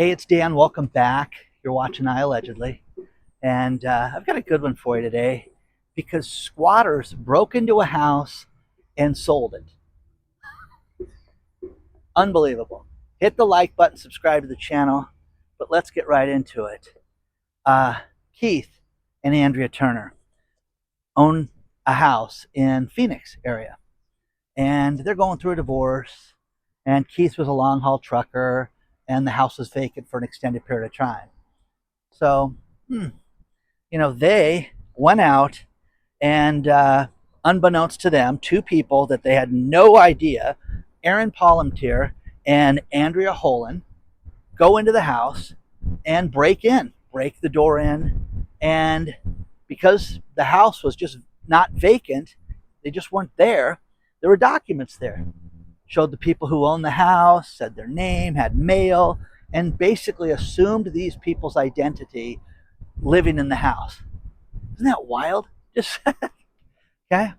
Hey, it's Dan. Welcome back. You're watching I Allegedly. And I've got a good one for you today because squatters broke into a house and sold it. Unbelievable. Hit the like button, subscribe to the channel, but let's get right into it. Keith and Andrea Turner own a house in Phoenix area, and they're going through a divorce, and Keith was a long haul trucker, and the house was vacant for an extended period of time. So, they went out and, unbeknownst to them, two people that they had no idea, Aaron Palmentier and Andrea Holan, go into the house and break the door in. And because the house was just not vacant, they just weren't there. There were documents there. Showed the people who owned the house, said their name, had mail, and basically assumed these people's identity living in the house. Isn't that wild? Just okay.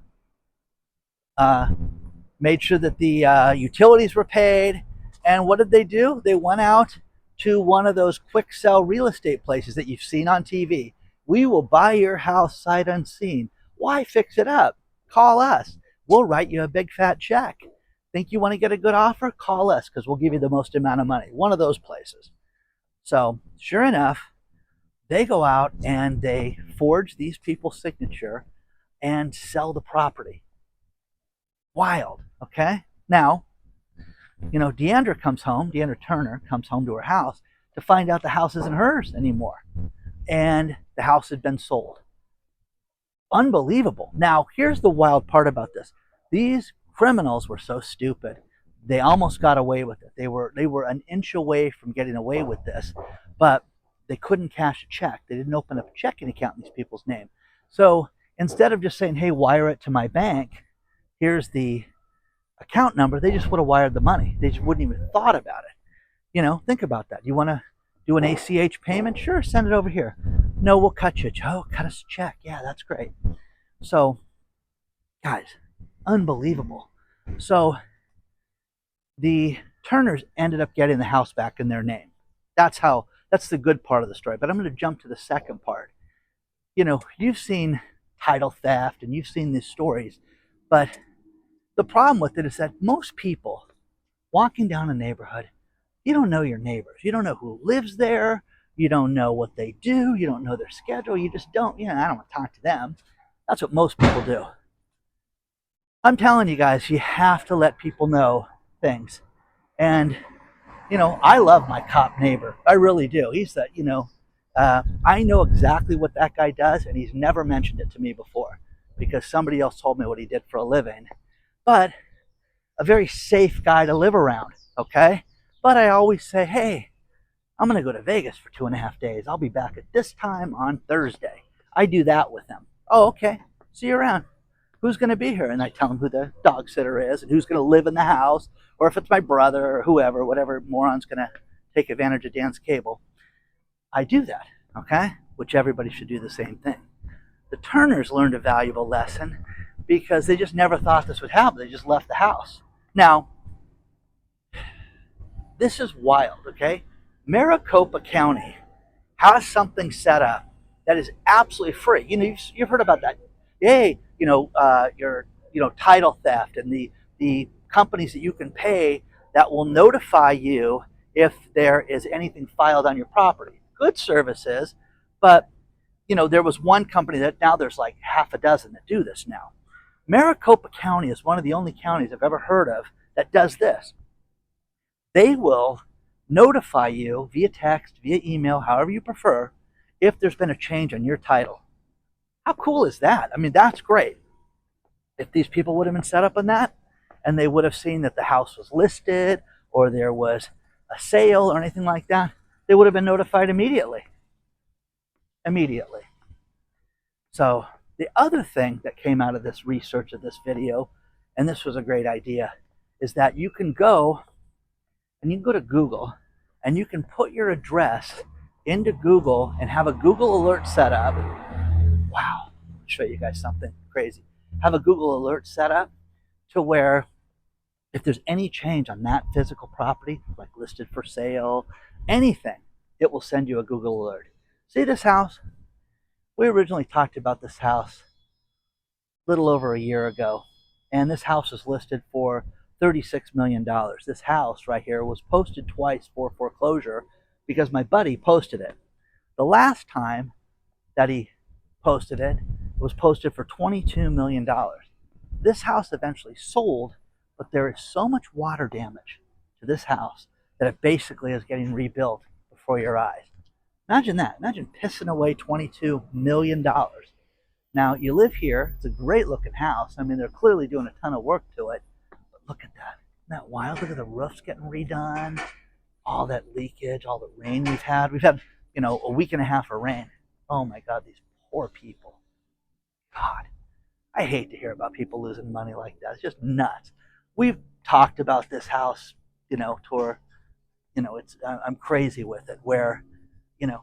Made sure that the utilities were paid. And what did they do? They went out to one of those quick sell real estate places that you've seen on TV. We will buy your house sight unseen. Why fix it up? Call us. We'll write you a big fat check. Think you want to get a good offer? Call us because we'll give you the most amount of money. One of those places. So sure enough, they go out and they forge these people's signature and sell the property. Wild, okay? Now, Deandra Turner comes home to her house to find out the house isn't hers anymore. And the house had been sold. Unbelievable. Now, here's the wild part about this. These criminals were so stupid. They almost got away with it. They were an inch away from getting away with this, but they couldn't cash a check. They didn't open up a checking account in these people's name. So instead of just saying, hey, wire it to my bank, here's the account number, they just would have wired the money. They just wouldn't even thought about it. Think about that. You want to do an ACH payment? Sure, send it over here. No, we'll cut you. Oh, cut us a check. Yeah, that's great. So, guys, unbelievable. So the Turners ended up getting the house back in their name. That's the good part of the story. But I'm going to jump to the second part. You've seen title theft and you've seen these stories, but the problem with it is that most people walking down a neighborhood, you don't know your neighbors. You don't know who lives there. You don't know what they do. You don't know their schedule. You just don't, I don't want to talk to them. That's what most people do. I'm telling you guys, you have to let people know things. And, I love my cop neighbor. I really do. He's that, I know exactly what that guy does, and he's never mentioned it to me before because somebody else told me what he did for a living. But a very safe guy to live around, okay? But I always say, hey, I'm going to go to Vegas for 2.5 days. I'll be back at this time on Thursday. I do that with them. Oh, okay. See you around. Who's going to be here? And I tell them who the dog sitter is and who's going to live in the house, or if it's my brother or whoever, whatever moron's going to take advantage of Dan's cable. I do that, okay? Which everybody should do the same thing. The Turners learned a valuable lesson because they just never thought this would happen. They just left the house. Now, this is wild, okay? Maricopa County has something set up that is absolutely free. You've heard about that. Hey, your title theft and the companies that you can pay that will notify you if there is anything filed on your property. Good services, but there was one company that now there's like half a dozen that do this now. Maricopa County is one of the only counties I've ever heard of that does this. They will notify you via text, via email, however you prefer, if there's been a change on your title. How cool is that? I mean, that's great. If these people would have been set up on that and they would have seen that the house was listed or there was a sale or anything like that, they would have been notified immediately. So the other thing that came out of this research of this video, and this was a great idea, is that you can go to Google and you can put your address into Google and have a Google alert set up. Wow, I'll show you guys something crazy. Have a Google alert set up to where if there's any change on that physical property, like listed for sale, anything, it will send you a Google alert. See this house? We originally talked about this house a little over a year ago, and this house was listed for $36 million. This house right here was posted twice for foreclosure because my buddy posted it. The last time that he posted it, it was posted for $22 million. This house eventually sold, but there is so much water damage to this house that it basically is getting rebuilt before your eyes. Imagine that. Imagine pissing away $22 million. Now, you live here. It's a great looking house. I mean, they're clearly doing a ton of work to it. But look at that. Isn't that wild? Look at the roofs getting redone. All that leakage, all the rain we've had. We've had, a week and a half of rain. Oh my God, these poor people. God, I hate to hear about people losing money like that. It's just nuts. We've talked about this house, I'm crazy with it. Where,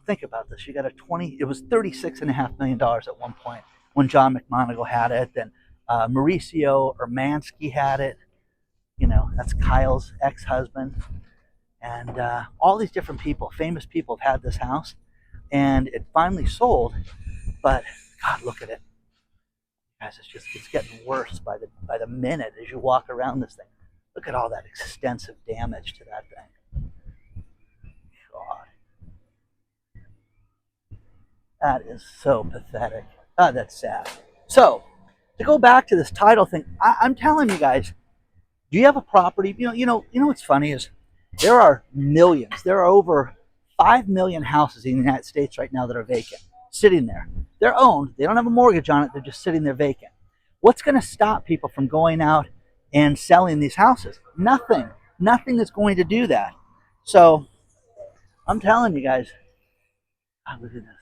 think about this. You got it was $36.5 million at one point when John McMonagle had it. Then Mauricio Urmanski had it. That's Kyle's ex-husband. And all these different people, famous people, have had this house. And it finally sold. But God, look at it. Guys, it's getting worse by the minute as you walk around this thing. Look at all that extensive damage to that thing. God. That is so pathetic. God, that's sad. So, to go back to this title thing, I'm telling you guys, do you have a property? You know what's funny is there are millions. There are over 5 million houses in the United States right now that are vacant, sitting there. They're owned. They don't have a mortgage on it. They're just sitting there vacant. What's going to stop people from going out and selling these houses? Nothing. Nothing is going to do that. So, I'm telling you guys, God, look at this.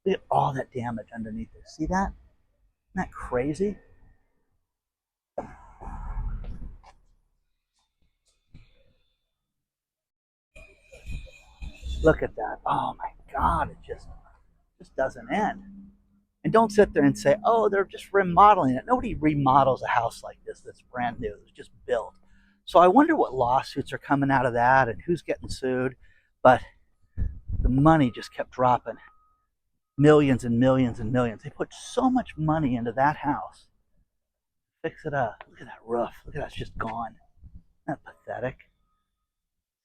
Look at all that damage underneath this. See that? Isn't that crazy? Look at that. Oh my God, it just doesn't end. And don't sit there and say, oh, they're just remodeling it. Nobody remodels a house like this that's brand new. It's just built. So I wonder what lawsuits are coming out of that and who's getting sued. But the money just kept dropping. Millions and millions and millions. They put so much money into that house. Fix it up. Look at that roof. Look at that. It's just gone. Isn't that pathetic?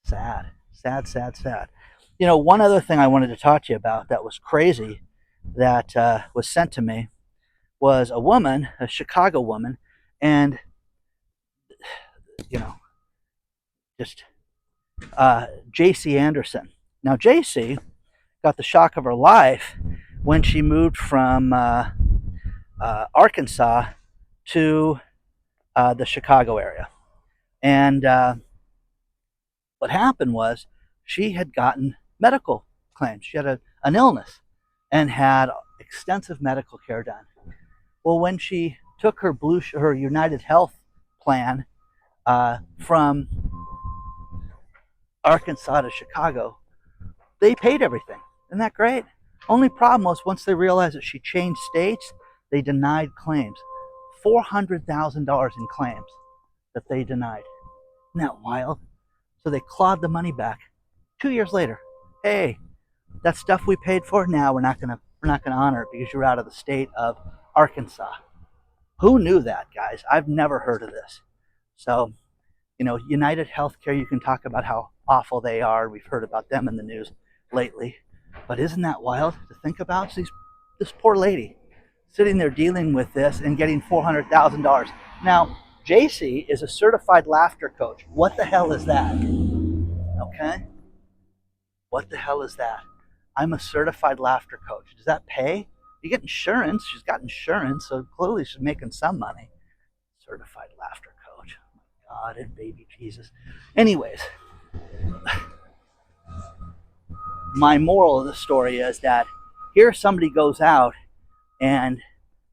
Sad. Sad, sad, sad. One other thing I wanted to talk to you about that was crazy that was sent to me was a woman, a Chicago woman, and, just J.C. Anderson. Now, J.C. got the shock of her life when she moved from Arkansas to the Chicago area. And what happened was she had gotten medical claims. She had an illness and had extensive medical care done. Well, when she took her United Health plan from Arkansas to Chicago, they paid everything. Isn't that great? Only problem was once they realized that she changed states, they denied claims. $400,000 in claims that they denied. Isn't that wild? So they clawed the money back. 2 years later, hey, that stuff we paid for, now we're not gonna honor it because you're out of the state of Arkansas. Who knew that, guys? I've never heard of this. So, United Healthcare, you can talk about how awful they are. We've heard about them in the news lately. But isn't that wild to think about? This poor lady sitting there dealing with this and getting $400,000. Now, JC is a certified laughter coach. What the hell is that? Okay? What the hell is that? I'm a certified laughter coach. Does that pay? You get insurance. She's got insurance, so clearly she's making some money. Certified laughter coach. Oh my God, and baby Jesus. Anyways, my moral of the story is that here somebody goes out and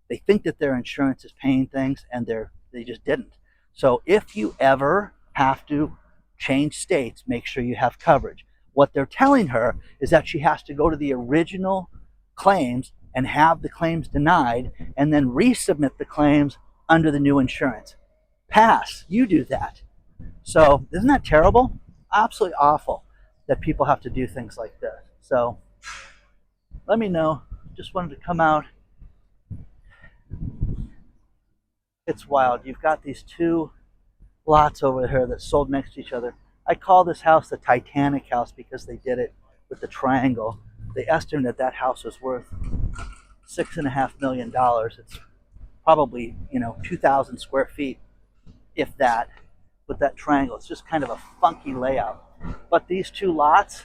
they think that their insurance is paying things, and they just didn't. So if you ever have to change states, make sure you have coverage. What they're telling her is that she has to go to the original claims and have the claims denied and then resubmit the claims under the new insurance. Pass. You do that. So isn't that terrible? Absolutely awful. that people have to do things like this. So let me know. Just wanted to come out. It's wild. You've got these two lots over here that sold next to each other. I call this house the Titanic house because they did it with the triangle. They estimated that house was worth $6.5 million. It's probably 2,000 square feet, if that, with that triangle. It's just kind of a funky layout. But these two lots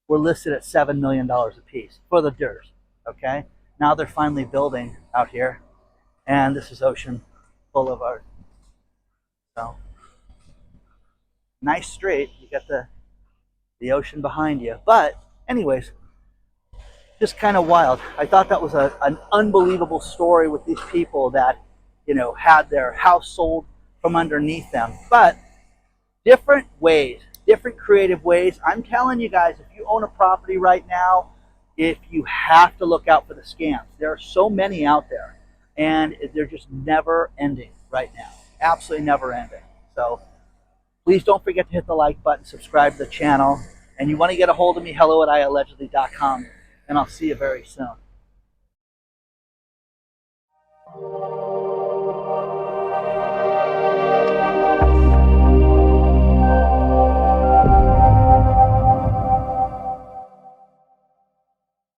were listed at $7 million a piece for the dirt. Okay, now they're finally building out here, and this is Ocean Boulevard. So nice street. You got the ocean behind you. But anyways, just kind of wild. I thought that was an unbelievable story with these people that had their house sold from underneath them. But different ways, different creative ways. I'm telling you guys, if you own a property right now, if you have to look out for the scams. There are so many out there, and they're just never ending right now. Absolutely never ending. So please don't forget to hit the like button, subscribe to the channel, and you want to get a hold of me, hello@iallegedly.com, and I'll see you very soon.